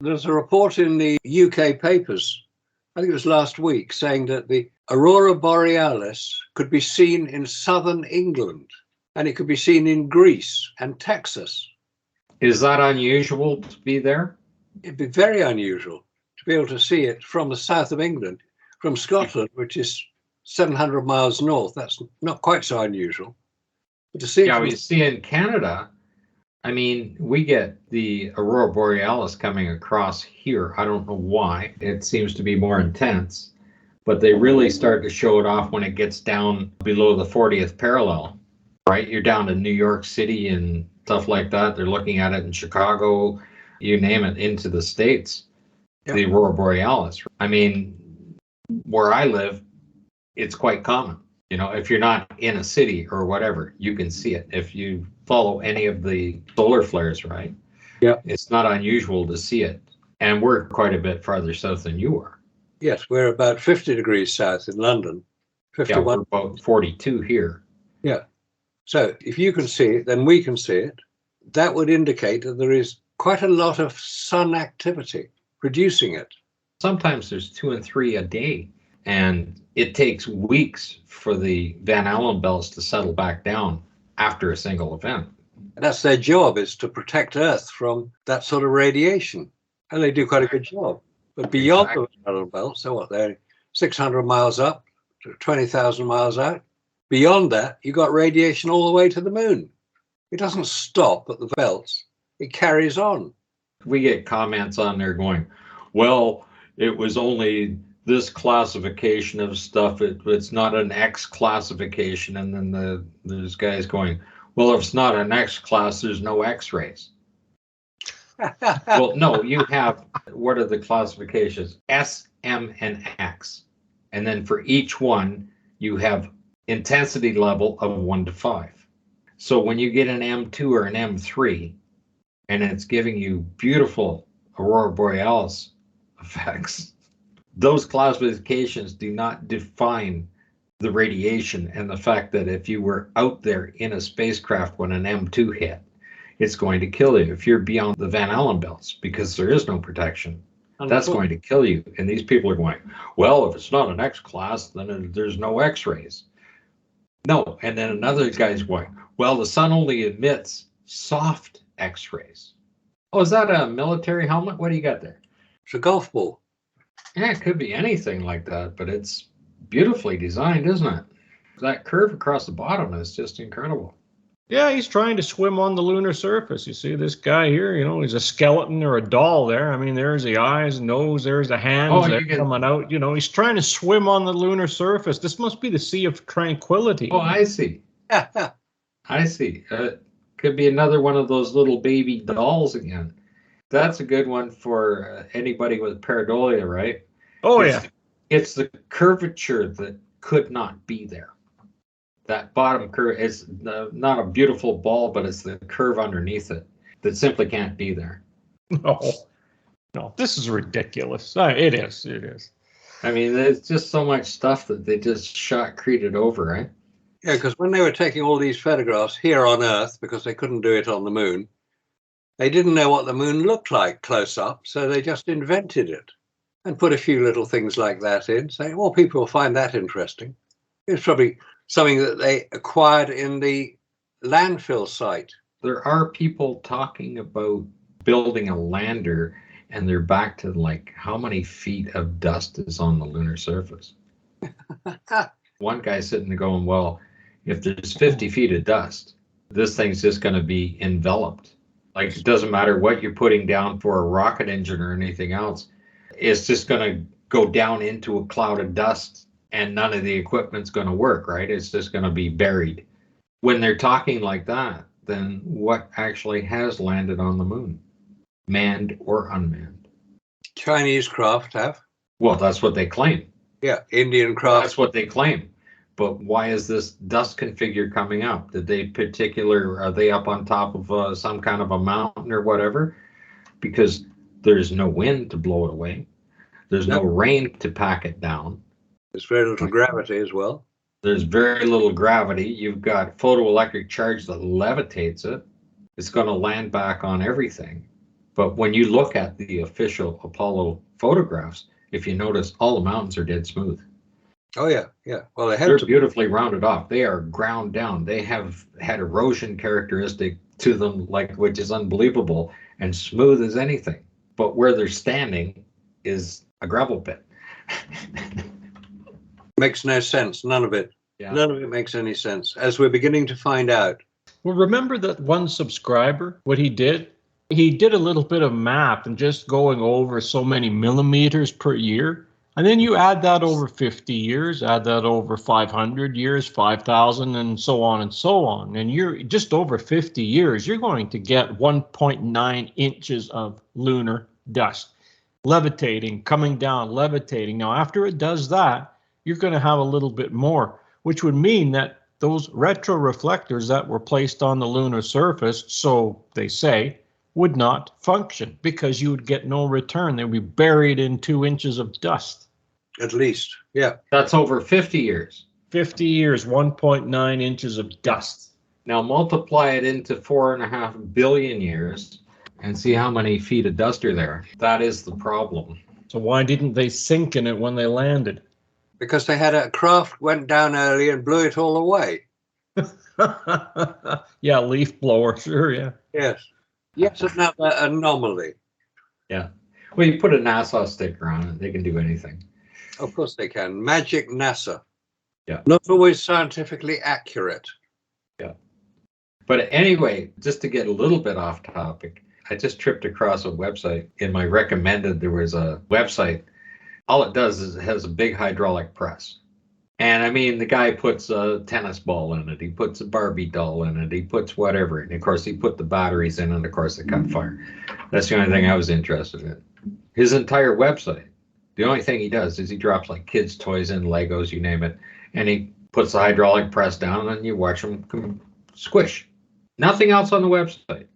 There's a report in the UK papers, I think it was last week, saying that the Aurora Borealis could be seen in southern England, and it could be seen in Greece and Texas. Is that unusual to be there? It'd be very unusual to be able to see it from the south of England. From Scotland, which is 700 miles north, that's not quite so unusual. But to see it we see in Canada, I mean, we get the Aurora Borealis coming across here. I don't know why. It seems to be more intense, but they really start to show it off when it gets down below the 40th parallel, right? You're down to New York City and stuff like that. They're looking at it in Chicago, you name it, into the States, the Aurora Borealis. I mean, where I live, it's quite common. You know, if you're not in a city or whatever, you can see it. If you follow any of the solar flares, right? Yeah. It's not unusual to see it. And we're quite a bit farther south than you are. Yes, we're about 50 degrees south in London. 51. Yeah, we're about 42 here. Yeah. So if you can see it, then we can see it. That would indicate that there is quite a lot of sun activity producing it. Sometimes there's 2 and 3 a day, and it takes weeks for the Van Allen belts to settle back down after a single event. And that's their job, is to protect Earth from that sort of radiation. And they do quite a good job. But beyond the Van Allen belt, so what, they're 600 miles up to 20,000 miles out. Beyond that, you got radiation all the way to the moon. It doesn't stop at the belts. It carries on. We get comments on there going, well, it was only this classification of stuff. It's not an X classification. And then there's guys going, well, if it's not an X class, there's no X-rays. Well, no, you have, what are the classifications? S, M, and X. And then for each one, you have intensity level of 1 to 5. So when you get an M2 or an M3, and it's giving you beautiful Aurora Borealis effects, those classifications do not define the radiation and the fact that if you were out there in a spacecraft when an M2 hit, it's going to kill you. If you're beyond the Van Allen belts, because there is no protection, that's going to kill you. And these people are going, well, if it's not an X class, then there's no X-rays. No, and then another guy's going, well, the sun only emits soft X-rays. Oh, is that a military helmet? What do you got there? It's a golf ball. Yeah, it could be anything like that, but it's beautifully designed, isn't it? That curve across the bottom is just incredible. Yeah, he's trying to swim on the lunar surface. You see this guy here, you know, he's a skeleton or a doll there. I mean, there's the eyes, nose, there's the hands coming out. You know, he's trying to swim on the lunar surface. This must be the Sea of Tranquility. Oh, I see. I see. Could be another one of those little baby dolls again. That's a good one for anybody with pareidolia, right? Oh, It's the curvature that could not be there. That bottom curve is not a beautiful ball, but it's the curve underneath it that simply can't be there. No, this is ridiculous. It is. I mean, there's just so much stuff that they just shotcreted over, right? Yeah, because when they were taking all these photographs here on Earth, because they couldn't do it on the moon, they didn't know what the moon looked like close up, so they just invented it and put a few little things like that in, saying, well, people will find that interesting. It's probably something that they acquired in the landfill site. There are people talking about building a lander, and they're back to like how many feet of dust is on the lunar surface. One guy sitting there going, well, if there's 50 feet of dust, this thing's just going to be enveloped. Like, it doesn't matter what you're putting down for a rocket engine or anything else. It's just going to go down into a cloud of dust, and none of the equipment's going to work, right? It's just going to be buried. When they're talking like that, then what actually has landed on the moon? Manned or unmanned? Chinese craft have. Well, that's what they claim. Yeah, Indian craft. That's what they claim. But why is this dust configure coming up? Are they up on top of some kind of a mountain or whatever? Because there's no wind to blow it away. There's no rain to pack it down. There's very little gravity as well. There's very little gravity. You've got photoelectric charge that levitates it. It's going to land back on everything. But when you look at the official Apollo photographs, if you notice, all the mountains are dead smooth. Oh yeah, yeah. Well, they're beautifully rounded off. They are ground down. They have had erosion characteristic to them, which is unbelievable and smooth as anything. But where they're standing is a gravel pit. Makes no sense. None of it. Yeah. None of it makes any sense, as we're beginning to find out. Well, remember that one subscriber, what he did? He did a little bit of math and just going over so many millimeters per year. And then you add that over 50 years, add that over 500 years, 5,000, and so on and so on. And you're just over 50 years, you're going to get 1.9 inches of lunar dust levitating, coming down, levitating. Now, after it does that, you're going to have a little bit more, which would mean that those retroreflectors that were placed on the lunar surface, so they say, would not function because you would get no return. They would be buried in 2 inches of dust. At least, yeah. That's over 50 years. 50 years, 1.9 inches of dust. Now multiply it into 4.5 billion years and see how many feet of dust are there. That is the problem. So why didn't they sink in it when they landed? Because they had a craft went down early and blew it all away. Yeah, leaf blower, sure, yeah. Yes. Yes, another anomaly. Yeah. Well, you put a NASA sticker on it, they can do anything. Of course they can. Magic NASA. Yeah. Not always scientifically accurate. Yeah. But anyway, just to get a little bit off topic, I just tripped across a website. In my recommended, there was a website. All it does is it has a big hydraulic press. And I mean, the guy puts a tennis ball in it. He puts a Barbie doll in it. He puts whatever. And of course, he put the batteries in, and of course, they cut fire. That's the only thing I was interested in. His entire website, the only thing he does is he drops like kids' toys in, Legos, you name it. And he puts the hydraulic press down, and you watch them squish. Nothing else on the website.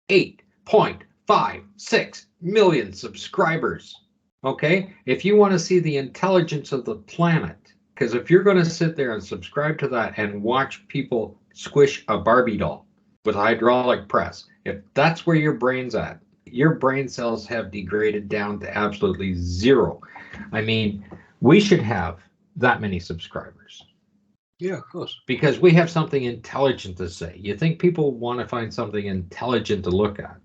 8.56 million subscribers. Okay? If you want to see the intelligence of the planet, because if you're going to sit there and subscribe to that and watch people squish a Barbie doll with a hydraulic press, if that's where your brain's at, your brain cells have degraded down to absolutely zero. I mean, we should have that many subscribers. Yeah, of course. Because we have something intelligent to say. You think people want to find something intelligent to look at.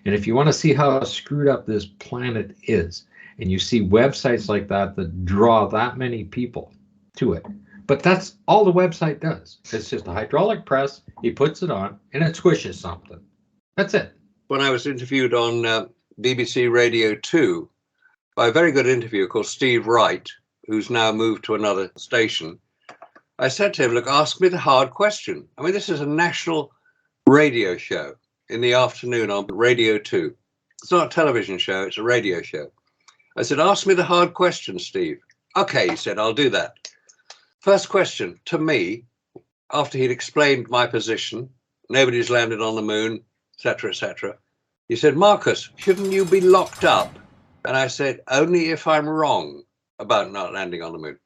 And if you want to see how screwed up this planet is, and you see websites like that draw that many people to it. But that's all the website does. It's just a hydraulic press. He puts it on and it squishes something. That's it. When I was interviewed on BBC Radio 2 by a very good interviewer called Steve Wright, who's now moved to another station, I said to him, look, ask me the hard question. I mean, this is a national radio show in the afternoon on Radio 2. It's not a television show, it's a radio show. I said, ask me the hard question, Steve. Okay, he said, I'll do that. First question to me, after he'd explained my position, nobody's landed on the moon, etc., etc. He said, Marcus, shouldn't you be locked up? And I said, only if I'm wrong about not landing on the moon.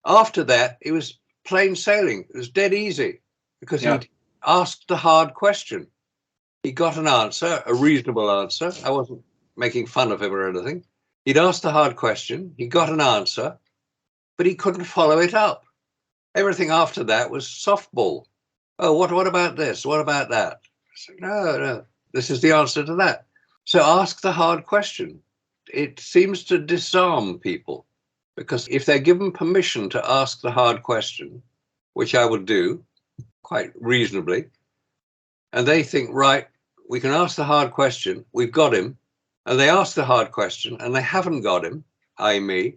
After that, it was plain sailing. It was dead easy because he'd asked the hard question. He got an answer, a reasonable answer. I wasn't making fun of him or anything. He'd asked the hard question, he got an answer, but he couldn't follow it up. Everything after that was softball. Oh, what about this? What about that? I said, no, this is the answer to that. So ask the hard question. It seems to disarm people because if they're given permission to ask the hard question, which I will do quite reasonably, and they think, right, we can ask the hard question, we've got him, and they ask the hard question and they haven't got him, i.e. me,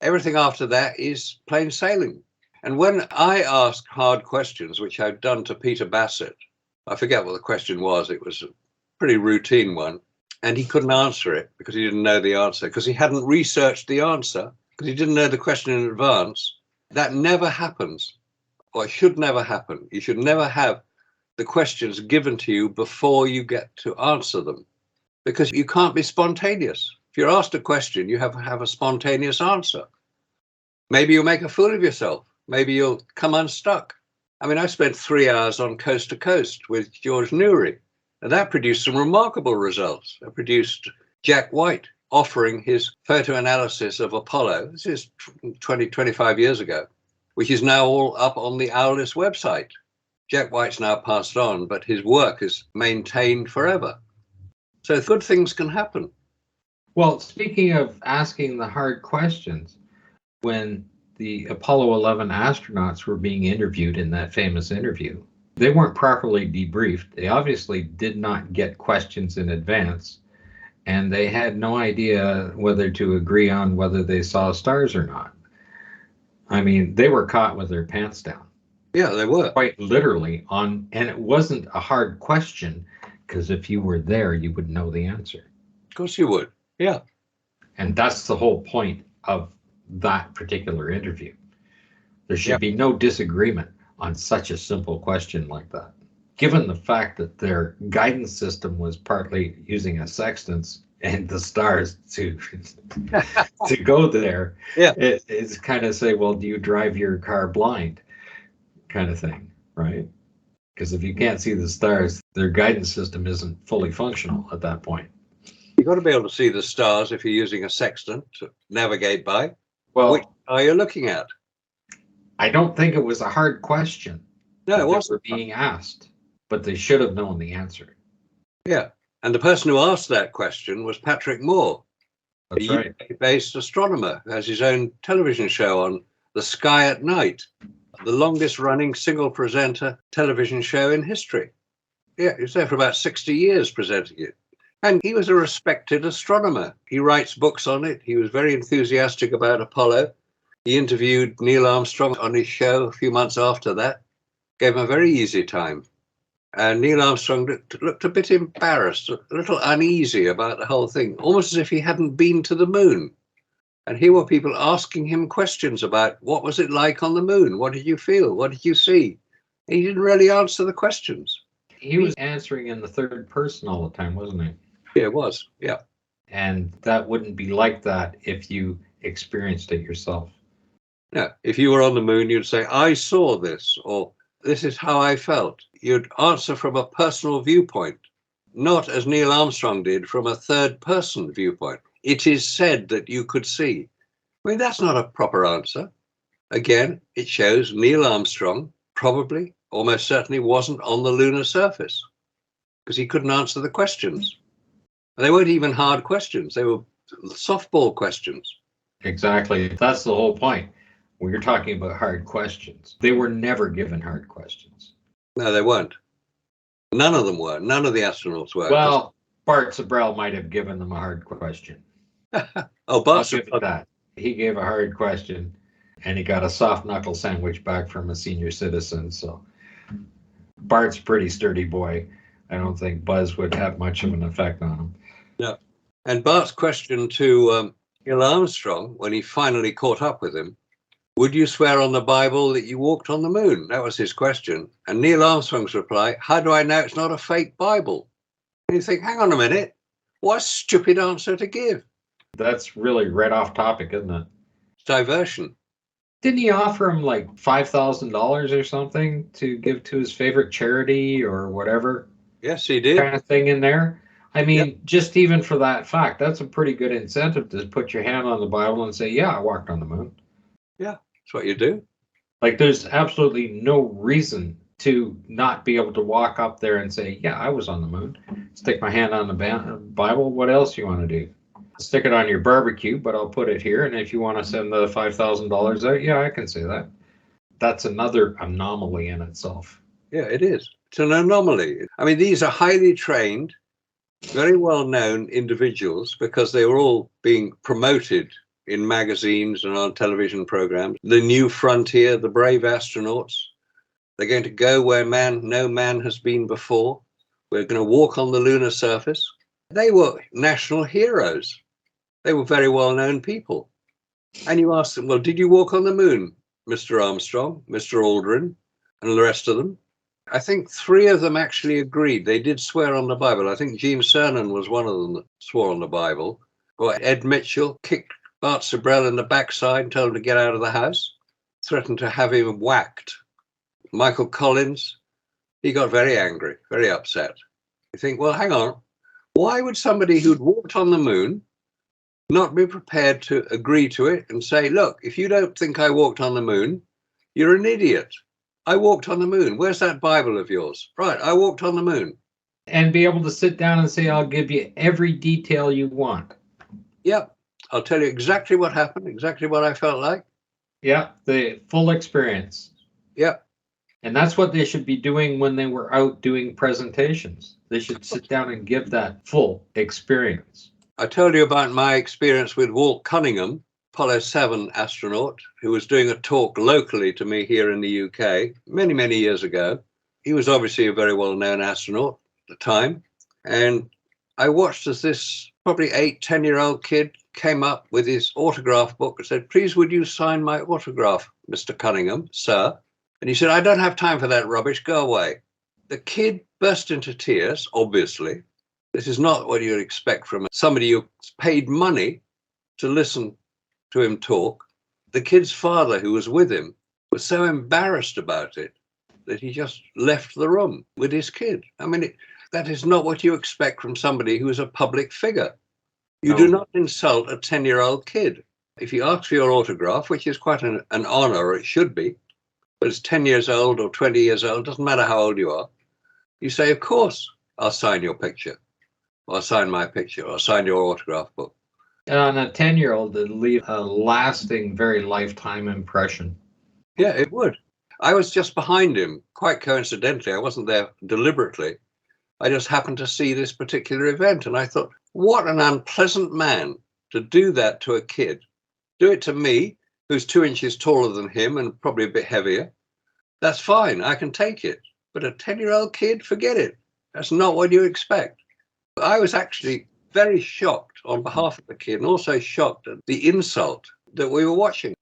everything after that is plain sailing. And when I ask hard questions, which I've done to Peter Bassett, I forget what the question was, it was a pretty routine one, and he couldn't answer it because he didn't know the answer, because he hadn't researched the answer, because he didn't know the question in advance. That never happens, or it should never happen. You should never have the questions given to you before you get to answer them, because you can't be spontaneous. If you're asked a question, you have to have a spontaneous answer. Maybe you'll make a fool of yourself. Maybe you'll come unstuck. I mean, I spent 3 hours on Coast to Coast with George Newry. And that produced some remarkable results. It produced Jack White offering his photo analysis of Apollo. This is 20, 25 years ago, which is now all up on the Auroras website. Jack White's now passed on, but his work is maintained forever. So good things can happen. Well, speaking of asking the hard questions, when the Apollo 11 astronauts were being interviewed in that famous interview, they weren't properly debriefed. They obviously did not get questions in advance, and they had no idea whether to agree on whether they saw stars or not. I mean, they were caught with their pants down. Yeah, they were. Quite literally and it wasn't a hard question, because if you were there, you would know the answer. Of course you would. Yeah. And that's the whole point of that particular interview. There should be no disagreement on such a simple question like that. Given the fact that their guidance system was partly using a sextant and the stars to go there, it's kind of say, well, do you drive your car blind kind of thing, right? Because if you can't see the stars, their guidance system isn't fully functional at that point. You've got to be able to see the stars if you're using a sextant to navigate by. Well, which are you looking at? I don't think it was a hard question. No, it wasn't. They were being asked, but they should have known the answer. Yeah. And the person who asked that question was Patrick Moore, That's a right. UK-based astronomer who has his own television show on The Sky at Night, the longest-running single-presenter television show in history. Yeah, he was there for about 60 years presenting it. And he was a respected astronomer. He writes books on it. He was very enthusiastic about Apollo. He interviewed Neil Armstrong on his show a few months after that, gave him a very easy time. And Neil Armstrong looked a bit embarrassed, a little uneasy about the whole thing, almost as if he hadn't been to the moon. And here were people asking him questions about what was it like on the moon? What did you feel? What did you see? And he didn't really answer the questions. He was answering in the third person all the time, wasn't he? Yeah, it was. Yeah. And that wouldn't be like that if you experienced it yourself. No, if you were on the moon, you'd say, I saw this, or this is how I felt. You'd answer from a personal viewpoint, not as Neil Armstrong did from a third person viewpoint. It is said that you could see. I mean, that's not a proper answer. Again, it shows Neil Armstrong probably, almost certainly wasn't on the lunar surface because he couldn't answer the questions. And they weren't even hard questions. They were softball questions. Exactly. That's the whole point. When you're talking about hard questions, they were never given hard questions. No, they weren't. None of them were. None of the astronauts were. Well, Bart Sibrel might have given them a hard question. Oh, Bart Sibrel, that. He gave a hard question, and he got a soft knuckle sandwich back from a senior citizen. So Bart's a pretty sturdy boy. I don't think Buzz would have much of an effect on him. No. And Bart's question to Neil Armstrong, when he finally caught up with him, would you swear on the Bible that you walked on the moon? That was his question. And Neil Armstrong's reply, how do I know it's not a fake Bible? And you think, hang on a minute, what a stupid answer to give. That's really right off topic, isn't it? It's diversion. Didn't he offer him like $5,000 or something to give to his favorite charity or whatever? Yes, he did. Kind of thing in there. I mean, just even for that fact, that's a pretty good incentive to put your hand on the Bible and say, yeah, I walked on the moon. Yeah, that's what you do. Like, there's absolutely no reason to not be able to walk up there and say, yeah, I was on the moon. Stick my hand on the Bible. What else you want to do? Stick it on your barbecue, but I'll put it here. And if you want to send the $5,000 out, yeah, I can say that. That's another anomaly in itself. Yeah, it is. It's an anomaly. I mean, these are highly trained, very well-known individuals because they were all being promoted in magazines and on television programs. The new frontier, the brave astronauts. They're going to go where no man has been before. We're going to walk on the lunar surface. They were national heroes. They were very well-known people. And you ask them, well, did you walk on the moon, Mr. Armstrong, Mr. Aldrin, and the rest of them? I think 3 of them actually agreed. They did swear on the Bible. I think Gene Cernan was one of them that swore on the Bible. Or Ed Mitchell kicked Bart Sibrel in the backside and told him to get out of the house, threatened to have him whacked. Michael Collins, he got very angry, very upset. You think, well, hang on. Why would somebody who'd walked on the moon not be prepared to agree to it and say, look, if you don't think I walked on the moon, you're an idiot. I walked on the moon. Where's that Bible of yours? Right, I walked on the moon. And be able to sit down and say, I'll give you every detail you want. Yep. I'll tell you exactly what happened, exactly what I felt like. Yeah, the full experience. Yep. And that's what they should be doing when they were out doing presentations. They should sit down and give that full experience. I told you about my experience with Walt Cunningham, Apollo 7 astronaut, who was doing a talk locally to me here in the UK many, many years ago. He was obviously a very well-known astronaut at the time. And I watched as this probably 10-year-old kid came up with his autograph book and said, please, would you sign my autograph, Mr. Cunningham, sir? And he said, I don't have time for that rubbish, go away. The kid burst into tears, obviously. This is not what you'd expect from somebody who paid money to listen to him talk. The kid's father, who was with him, was so embarrassed about it that he just left the room with his kid. I mean, that is not what you expect from somebody who is a public figure. You do not insult a 10-year-old kid. If he asks for your autograph, which is quite an honor, or it should be, but it's 10 years old or 20 years old, doesn't matter how old you are, you say, of course, I'll sign your picture, or I'll sign my picture, or I'll sign your autograph book. And on a 10-year-old, it'd leave a lasting, very lifetime impression. Yeah, it would. I was just behind him, quite coincidentally. I wasn't there deliberately. I just happened to see this particular event, and I thought, what an unpleasant man to do that to a kid. Do it to me, who's 2 inches taller than him and probably a bit heavier. That's fine, I can take it. But a 10-year-old kid, forget it. That's not what you expect. I was actually very shocked on behalf of the kid, and also shocked at the insult that we were watching.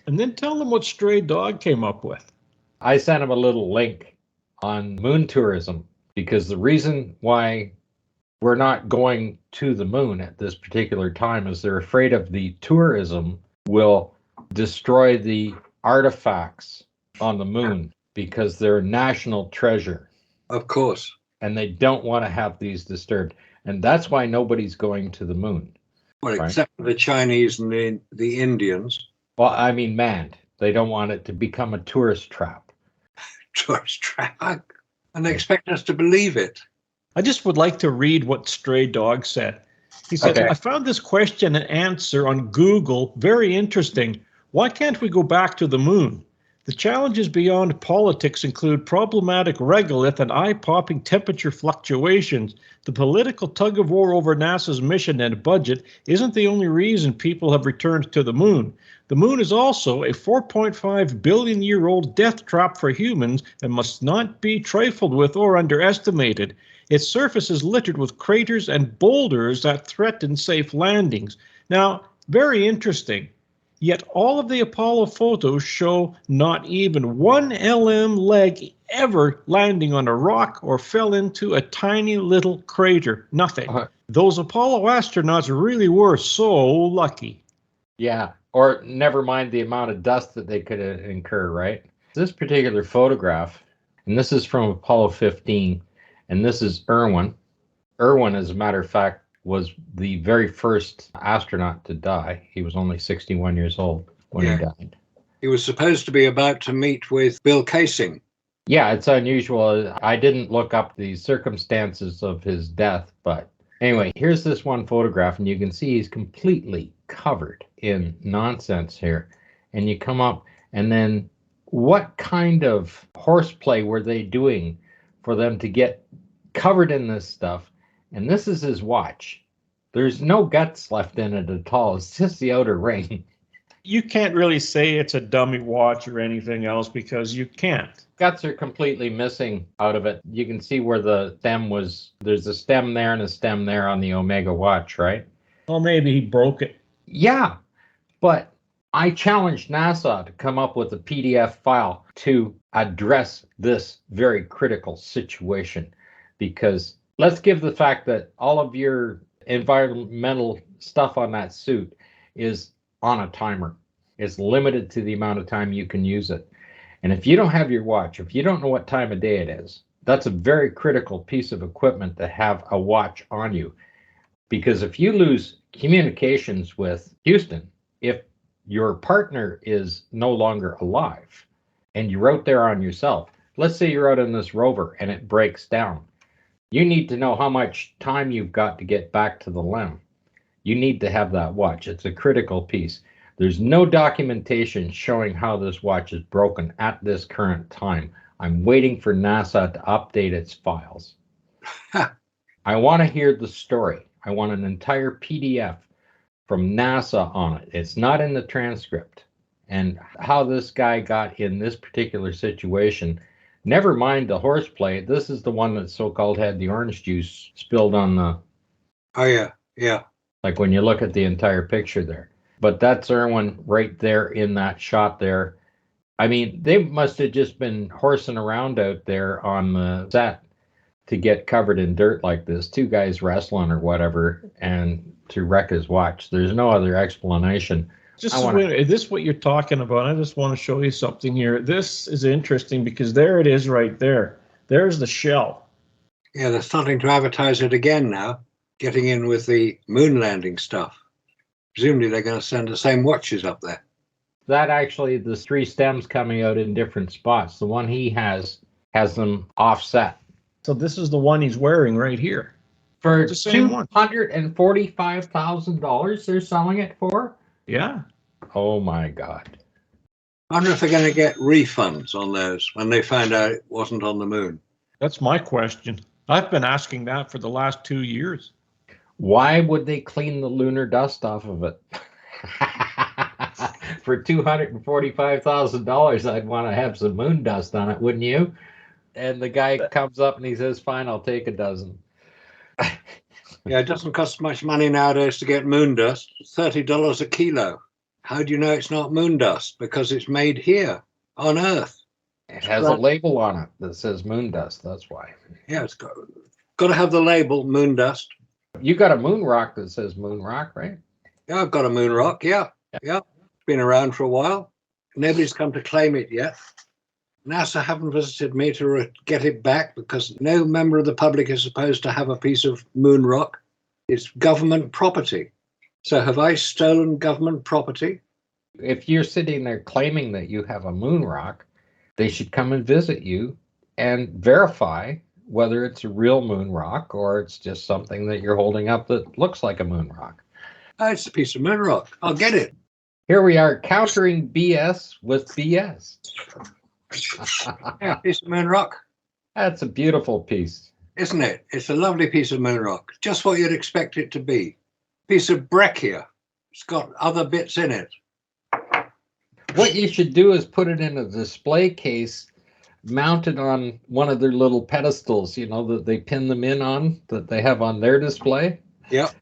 And then tell them what Stray Dog came up with. I sent him a little link on moon tourism, because the reason why we're not going to the moon at this particular time is they're afraid of the tourism will destroy the artifacts on the moon, because they're a national treasure. Of course. And they don't want to have these disturbed. And that's why nobody's going to the moon. Well, right? Except for the Chinese and the Indians. Well, I mean, manned. They don't want it to become a tourist trap. Tourist trap? And they expect us to believe it. I just would like to read what Stray Dog said. He said, okay. I found this question and answer on Google very interesting. Why can't we go back to the moon? The challenges beyond politics include problematic regolith and eye-popping temperature fluctuations. The political tug-of-war over NASA's mission and budget isn't the only reason people have returned to the moon. The moon is also a 4.5 billion-year-old death trap for humans and must not be trifled with or underestimated. Its surface is littered with craters and boulders that threaten safe landings. Now, very interesting. Yet all of the Apollo photos show not even one LM leg ever landing on a rock or fell into a tiny little crater. Nothing. Those Apollo astronauts really were so lucky. Yeah, or never mind the amount of dust that they could incur, right? This particular photograph, and this is from Apollo 15, and this is Irwin. Irwin, as a matter of fact, was the very first astronaut to die. He was only 61 years old when he died. He was supposed to be about to meet with Bill Casing. Yeah, it's unusual. I didn't look up the circumstances of his death, but anyway, here's this one photograph, and you can see he's completely covered in nonsense here. And you come up, and then what kind of horseplay were they doing for them to get covered in this stuff? And this is his watch. There's no guts left in it at all. It's just the outer ring. You can't really say it's a dummy watch or anything else because you can't. Guts are completely missing out of it. You can see where the stem was. There's a stem there and a stem there on the Omega watch, right? Well, maybe he broke it. Yeah, but I challenged NASA to come up with a PDF file to address this very critical situation, because let's give the fact that all of your environmental stuff on that suit is on a timer. It's limited to the amount of time you can use it. And if you don't have your watch, if you don't know what time of day it is, That's a very critical piece of equipment to have a watch on you. Because if you lose communications with Houston, if your partner is no longer alive and you're out there on yourself, let's say you're out in this rover and it breaks down, you need to know how much time you've got to get back to the LEM. You need to have that watch. It's a critical piece. There's no documentation showing how this watch is broken at this current time. I'm waiting for NASA to update its files. I want to hear the story. I want an entire PDF from NASA on it. It's not in the transcript. And how this guy got in this particular situation, never mind the horseplay. This is the one that so-called had the orange juice spilled on the... Oh, yeah, yeah. Like when you look at the entire picture there. But that's Irwin right there in that shot there. I mean, they must have just been horsing around out there on the set to get covered in dirt like this. Two guys wrestling or whatever, and to wreck his watch. There's no other explanation. Is this what you're talking about? I just want to show you something here. This is interesting because there it is right there. There's the shell. Yeah, they're starting to advertise it again now, getting in with the moon landing stuff. Presumably they're going to send the same watches up there. That actually, the three stems coming out in different spots. The one he has them offset. So this is the one he's wearing right here. For $245,000 they're selling it for? Yeah. Oh my God. I wonder if they're going to get refunds on those when they find out it wasn't on the moon. That's my question. I've been asking that for the last 2 years. Why would they clean the lunar dust off of it? For $245,000, I'd want to have some moon dust on it, wouldn't you? And the guy comes up and he says, fine, I'll take a dozen. Yeah, it doesn't cost much money nowadays to get moon dust. $30 a kilo. How do you know it's not moon dust? Because it's made here on Earth. It has a label on it that says moon dust. That's why. Yeah, it's got to have the label moon dust. You got a moon rock that says moon rock, right? Yeah, I've got a moon rock. Yeah. It's been around for a while. Nobody's come to claim it yet. NASA haven't visited me to get it back because no member of the public is supposed to have a piece of moon rock. It's government property. So have I stolen government property? If you're sitting there claiming that you have a moon rock, they should come and visit you and verify whether it's a real moon rock or it's just something that you're holding up that looks like a moon rock. Oh, it's a piece of moon rock. I'll get it. Here we are countering BS with BS. Yeah, piece of moon rock. That's a beautiful piece. Isn't it? It's a lovely piece of moon rock. Just what you'd expect it to be. Piece of breccia. It's got other bits in it. What you should do is put it in a display case mounted on one of their little pedestals, you know, that they pin them in on, that they have on their display. Yep.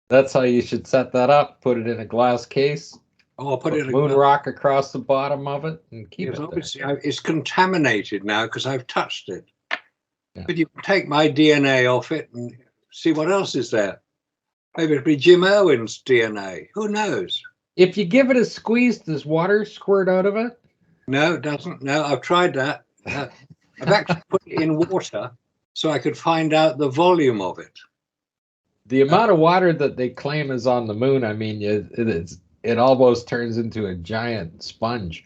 That's how you should set that up. Put it in a glass case. Oh, I'll put it in a moon rock across the bottom of it and keep it there. Obviously, it's contaminated now because I've touched it. Yeah. But you can take my DNA off it and see what else is there. Maybe it'll be Jim Irwin's DNA. Who knows? If you give it a squeeze, does water squirt out of it? No, it doesn't. No, I've tried that. I've actually put it in water so I could find out the volume of it. The amount of water that they claim is on the moon, I mean, it almost turns into a giant sponge.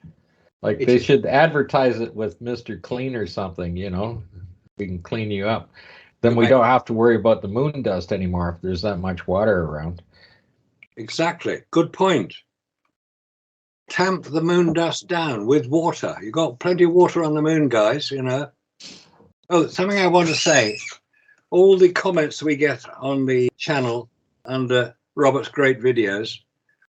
Like they should advertise it with Mr. Clean or something, you know, we can clean you up. Then we don't have to worry about the moon dust anymore if there's that much water around. Exactly. Good point. Tamp the moon dust down with water. You've got plenty of water on the moon, guys, you know. Oh, something I want to say. All the comments we get on the channel under Robert's great videos,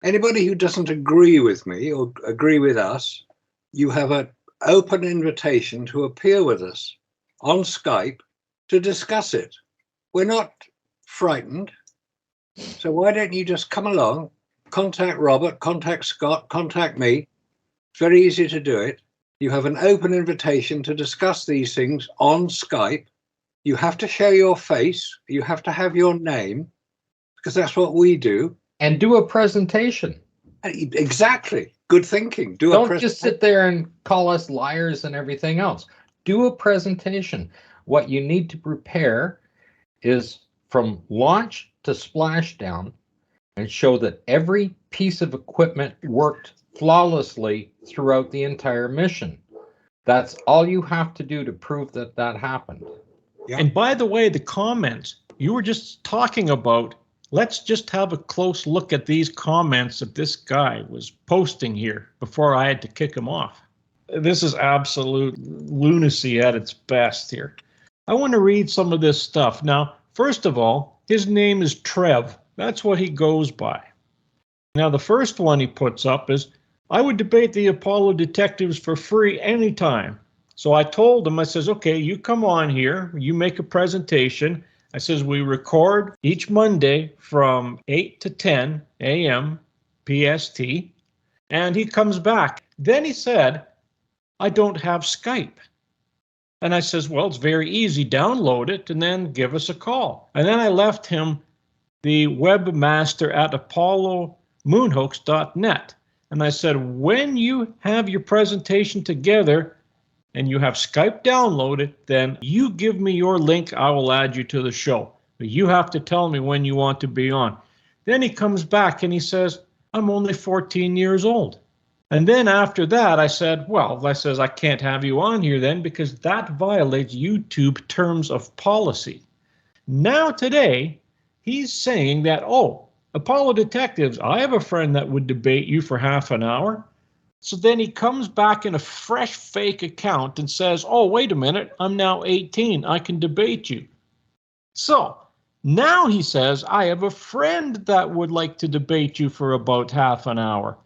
anybody who doesn't agree with me or agree with us, you have an open invitation to appear with us on Skype to discuss it. We're not frightened. So why don't you just come along, contact Robert, contact Scott, contact me. It's very easy to do it. You have an open invitation to discuss these things on Skype. You have to show your face. You have to have your name, because that's what we do. And do a presentation. Exactly. Good thinking. Don't just sit there and call us liars and everything else. Do a presentation. What you need to prepare is from launch to splashdown and show that every piece of equipment worked flawlessly throughout the entire mission. That's all you have to do to prove that that happened. Yeah. And by the way, the comments you were just talking about, let's just have a close look at these comments that this guy was posting here before I had to kick him off. This is absolute lunacy at its best here. I want to read some of this stuff. Now, first of all, his name is Trev. That's what he goes by. Now, the first one he puts up is, I would debate the Apollo detectives for free anytime. So I told him, I says, okay, you come on here, you make a presentation. I says, we record each Monday from 8 to 10 a.m. PST. And he comes back. Then he said, I don't have Skype. And I says, well, it's very easy. Download it and then give us a call. And then I left him the webmaster at apollomoonhoax.net. And I said, when you have your presentation together and you have Skype downloaded, then you give me your link. I will add you to the show. But you have to tell me when you want to be on. Then he comes back and he says, I'm only 14 years old. And then after that, I said, well, I can't have you on here then because that violates YouTube terms of policy. Now today, he's saying that, oh, Apollo detectives, I have a friend that would debate you for half an hour. So then he comes back in a fresh fake account and says, oh, wait a minute, I'm now 18. I can debate you. So now he says, I have a friend that would like to debate you for about half an hour.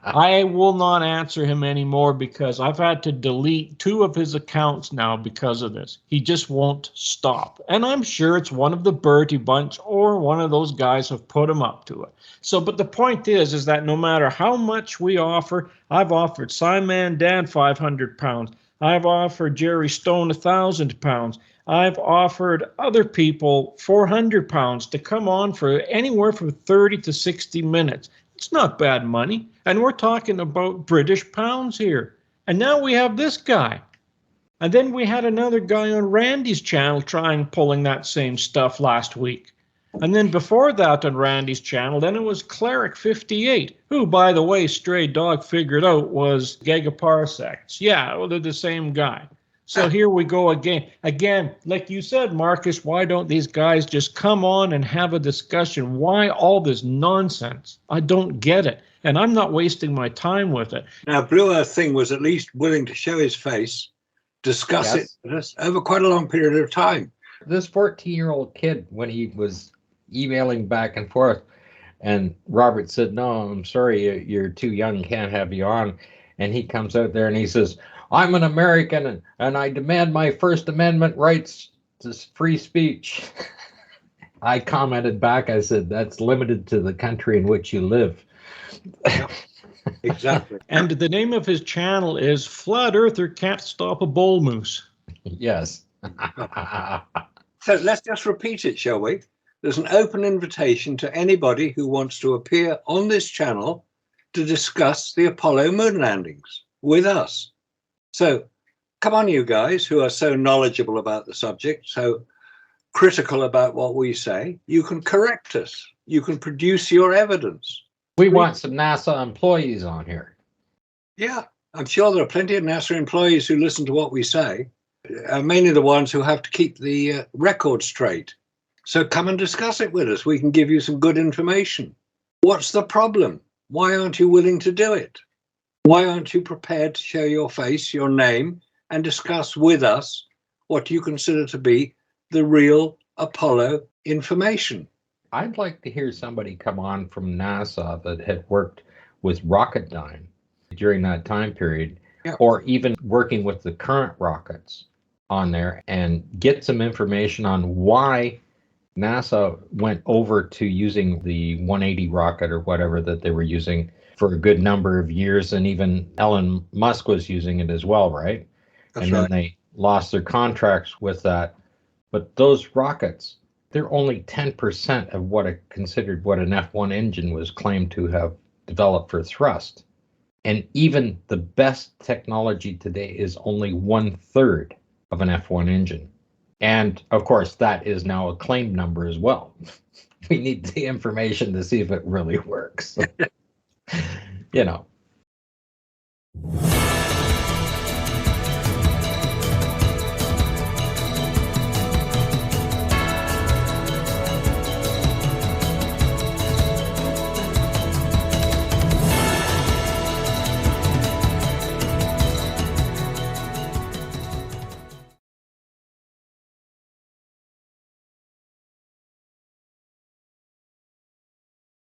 I will not answer him anymore because I've had to delete 2 of his accounts now because of this. He just won't stop. And I'm sure it's one of the Bertie bunch or one of those guys have put him up to it. So, but the point is that no matter how much we offer, I've offered Simon Dan 500 pounds. I've offered Jerry Stone 1,000 pounds. I've offered other people 400 pounds to come on for anywhere from 30 to 60 minutes. It's not bad money. And we're talking about British pounds here. And now we have this guy. And then we had another guy on Randy's channel pulling that same stuff last week. And then before that on Randy's channel, then it was Cleric 58, who, by the way, Stray Dog figured out was gigaparsecs. Yeah, well, they're the same guy. So here we go again. Again, like you said, Marcus, why don't these guys just come on and have a discussion? Why all this nonsense? I don't get it. And I'm not wasting my time with it. Now, Blue Earth Thing was at least willing to show his face, discuss it with us over quite a long period of time. This 14-year-old kid, when he was emailing back and forth, and Robert said, no, I'm sorry, you're too young, can't have you on. And he comes out there and he says, I'm an American and I demand my First Amendment rights to free speech. I commented back, I said, that's limited to the country in which you live. Yeah, exactly. And the name of his channel is Flat Earther Can't Stop a Bull Moose. Yes. So let's just repeat it, shall we? There's an open invitation to anybody who wants to appear on this channel to discuss the Apollo moon landings with us. So come on, you guys who are so knowledgeable about the subject, so critical about what we say, you can correct us. You can produce your evidence. We want some NASA employees on here. Yeah, I'm sure there are plenty of NASA employees who listen to what we say, mainly the ones who have to keep the record straight. So come and discuss it with us. We can give you some good information. What's the problem? Why aren't you willing to do it? Why aren't you prepared to show your face, your name, and discuss with us what you consider to be the real Apollo information? I'd like to hear somebody come on from NASA that had worked with Rocketdyne during that time period, or even working with the current rockets on there, and get some information on why NASA went over to using the 180 rocket or whatever that they were using for a good number of years, and even Elon Musk was using it as well, right? That's and then right. They lost their contracts with that. But those rockets, they're only 10% of what an F1 engine was claimed to have developed for thrust. And even the best technology today is only 1/3 of an F1 engine. And of course, that is now a claim number as well. We need the information to see if it really works. You know.